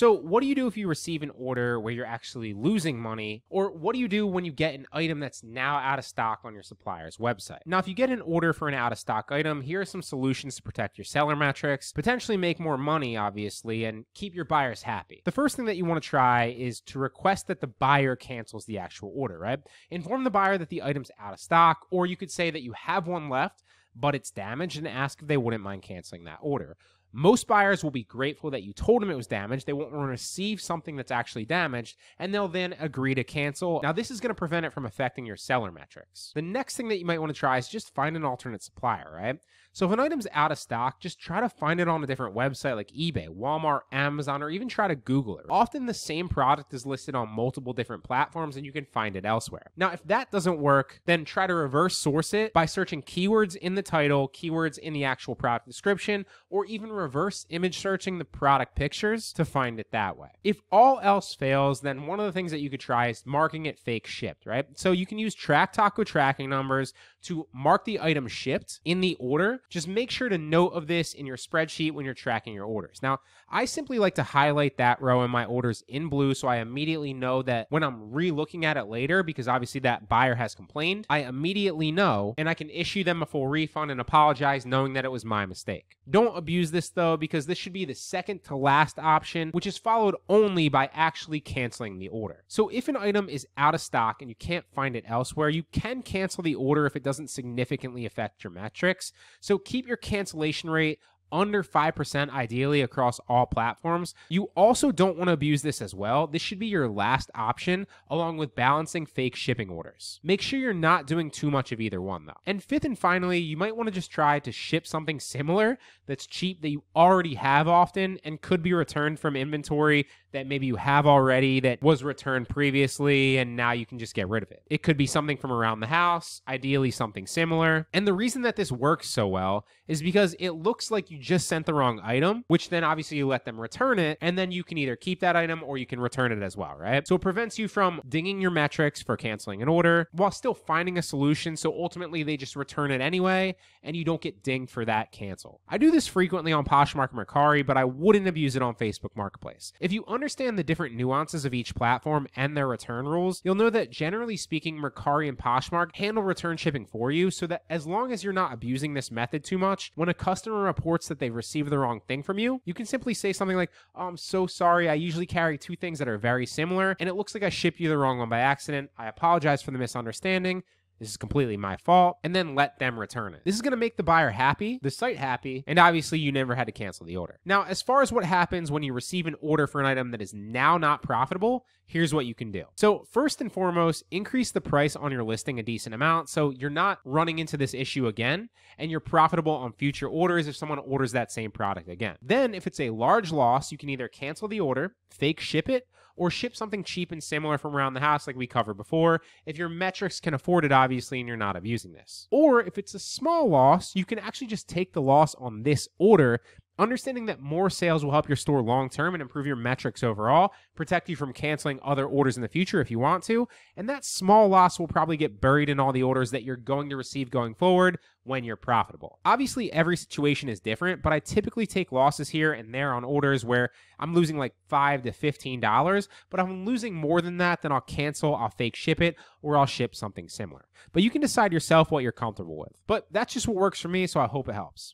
So what do you do if you receive an order where you're actually losing money? Or what do you do when you get an item that's now out of stock on your supplier's website? Now, if you get an order for an out of stock item, here are some solutions to protect your seller metrics, potentially make more money, obviously, and keep your buyers happy. The first thing that you want to try is to request that the buyer cancels the actual order, right? Inform the buyer that the item's out of stock, or you could say that you have one left, but it's damaged, and ask if they wouldn't mind canceling that order. Most buyers will be grateful that you told them it was damaged. They won't want to receive something that's actually damaged, and they'll then agree to cancel. Now, this is going to prevent it from affecting your seller metrics. The next thing that you might want to try is just find an alternate supplier, right? So if an item's out of stock, just try to find it on a different website like eBay, Walmart, Amazon, or even try to Google it. Often the same product is listed on multiple different platforms and you can find it elsewhere. Now, if that doesn't work, then try to reverse source it by searching keywords in the title, keywords in the actual product description, or even reverse image searching the product pictures to find it that way. If all else fails, then one of the things that you could try is marking it fake shipped, right? So you can use Track Taco tracking numbers to mark the item shipped in the order. Just make sure to note of this in your spreadsheet when you're tracking your orders. Now, I simply like to highlight that row in my orders in blue so I immediately know that when I'm re-looking at it later, because obviously that buyer has complained, I immediately know and I can issue them a full refund and apologize knowing that it was my mistake. Don't abuse this though, because this should be the second to last option, which is followed only by actually canceling the order. So if an item is out of stock and you can't find it elsewhere, you can cancel the order if it doesn't significantly affect your metrics. So keep your cancellation rate under 5% ideally across all platforms. You also don't want to abuse this as well. This should be your last option along with balancing fake shipping orders. Make sure you're not doing too much of either one though. And fifth and finally, you might want to just try to ship something similar that's cheap that you already have often and could be returned from inventory that maybe you have already that was returned previously and now you can just get rid of it. It could be something from around the house, ideally something similar. And the reason that this works so well is because it looks like you just sent the wrong item, which then obviously you let them return it, and then you can either keep that item or you can return it as well, right? So it prevents you from dinging your metrics for canceling an order while still finding a solution, so ultimately they just return it anyway and you don't get dinged for that cancel. I do this frequently on Poshmark and Mercari, but I wouldn't abuse it on Facebook Marketplace. If you understand the different nuances of each platform and their return rules, you'll know that generally speaking, Mercari and Poshmark handle return shipping for you, so that as long as you're not abusing this method too much, when a customer reports that they've received the wrong thing from you, you can simply say something like, "Oh, I'm so sorry, I usually carry two things that are very similar, and it looks like I shipped you the wrong one by accident. I apologize for the misunderstanding. This is completely my fault," and then let them return it. This is going to make the buyer happy, the site happy, and obviously you never had to cancel the order. Now, as far as what happens when you receive an order for an item that is now not profitable, here's what you can do. So first and foremost, increase the price on your listing a decent amount so you're not running into this issue again and you're profitable on future orders if someone orders that same product again. Then if it's a large loss, you can either cancel the order, fake ship it, or ship something cheap and similar from around the house like we covered before, if your metrics can afford it, obviously, and you're not abusing this. Or if it's a small loss, you can actually just take the loss on this order, understanding that more sales will help your store long-term and improve your metrics overall, protect you from canceling other orders in the future if you want to, and that small loss will probably get buried in all the orders that you're going to receive going forward when you're profitable. Obviously, every situation is different, but I typically take losses here and there on orders where I'm losing like $5 to $15, but if I'm losing more than that, then I'll cancel, I'll fake ship it, or I'll ship something similar. But you can decide yourself what you're comfortable with. But that's just what works for me, so I hope it helps.